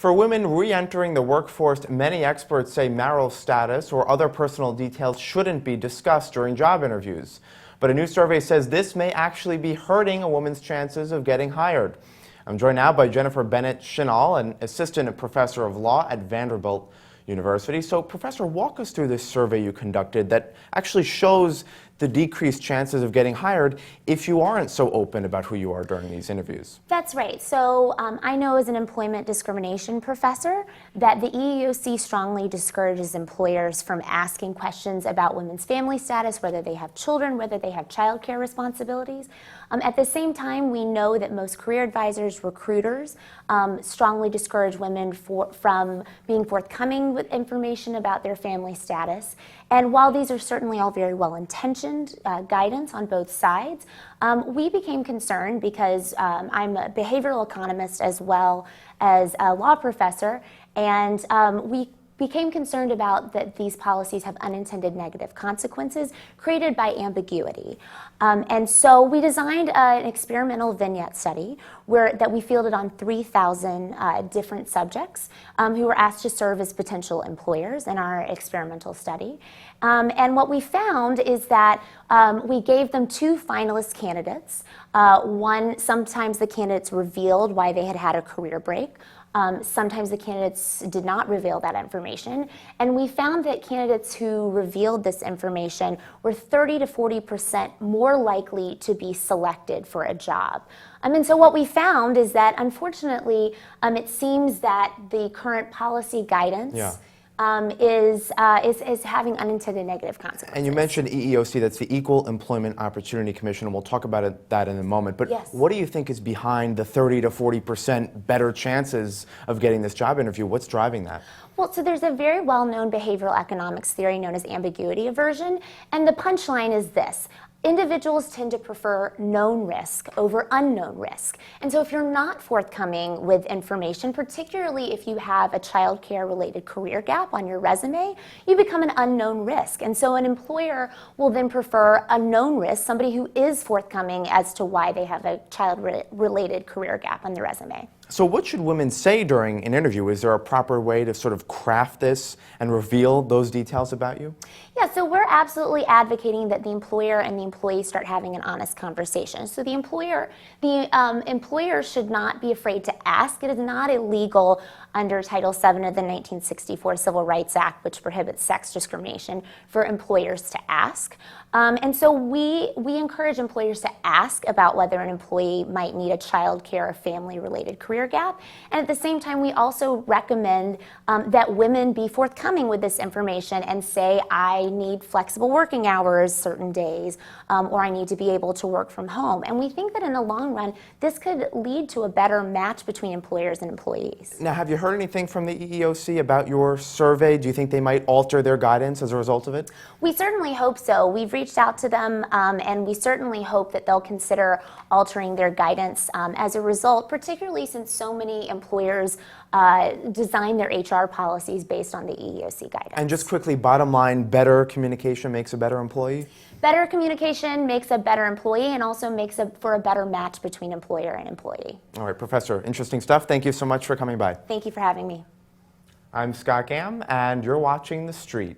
For women re-entering the workforce, many experts say marital status or other personal details shouldn't be discussed during job interviews. But a new survey says this may actually be hurting a woman's chances of getting hired. I'm joined now by Jennifer Bennett Shinall, an assistant professor of law at Vanderbilt University. So, Professor, walk us through this survey you conducted that actually shows the decreased chances of getting hired if you aren't so open about who you are during these interviews. That's right. So I know as an employment discrimination professor that the EEOC strongly discourages employers from asking questions about women's family status, whether they have children, whether they have childcare responsibilities. At the same time, we know that most career advisors, recruiters, strongly discourage women from being forthcoming with information about their family status. And while these are certainly all very well-intentioned guidance on both sides, we became concerned because I'm a behavioral economist as well as a law professor, and we became concerned about that these policies have unintended negative consequences created by ambiguity. And so we designed an experimental vignette study that we fielded on 3,000 different subjects who were asked to serve as potential employers in our experimental study. And what we found is that we gave them two finalist candidates. Sometimes the candidates revealed why they had had a career break. Sometimes the candidates did not reveal that information, and we found that candidates who revealed this information were 30 to 40% more likely to be selected for a job. And so what we found is that, unfortunately, it seems that the current policy guidance is having unintended negative consequences. And you mentioned EEOC, that's the Equal Employment Opportunity Commission, and we'll talk about that in a moment. But yes, what do you think is behind the 30 to 40% better chances of getting this job interview? What's driving that? Well, so there's a very well-known behavioral economics theory known as ambiguity aversion, and the punchline is this. Individuals tend to prefer known risk over unknown risk. And so if you're not forthcoming with information, particularly if you have a childcare related career gap on your resume, you become an unknown risk. And so an employer will then prefer a known risk, somebody who is forthcoming as to why they have a child related career gap on the resume. So what should women say during an interview? Is there a proper way to sort of craft this and reveal those details about you? Yeah, so we're absolutely advocating that the employer and the employee start having an honest conversation. So the employer should not be afraid to ask. It is not illegal under Title VII of the 1964 Civil Rights Act, which prohibits sex discrimination, for employers to ask. And so we encourage employers to ask about whether an employee might need a child care or family-related career gap. And at the same time, we also recommend that women be forthcoming with this information and say, I need flexible working hours certain days, or I need to be able to work from home. And we think that in the long run, this could lead to a better match between employers and employees. Now, have you heard anything from the EEOC about your survey? Do you think they might alter their guidance as a result of it? We certainly hope so. We've reached out to them, and we certainly hope that they'll consider altering their guidance as a result, particularly since so many employers design their HR policies based on the EEOC guidance. And just quickly, bottom line, better communication makes a better employee? Better communication makes a better employee and also makes for a better match between employer and employee. All right, Professor, interesting stuff. Thank you so much for coming by. Thank you for having me. I'm Scott Gamm, and you're watching The Street.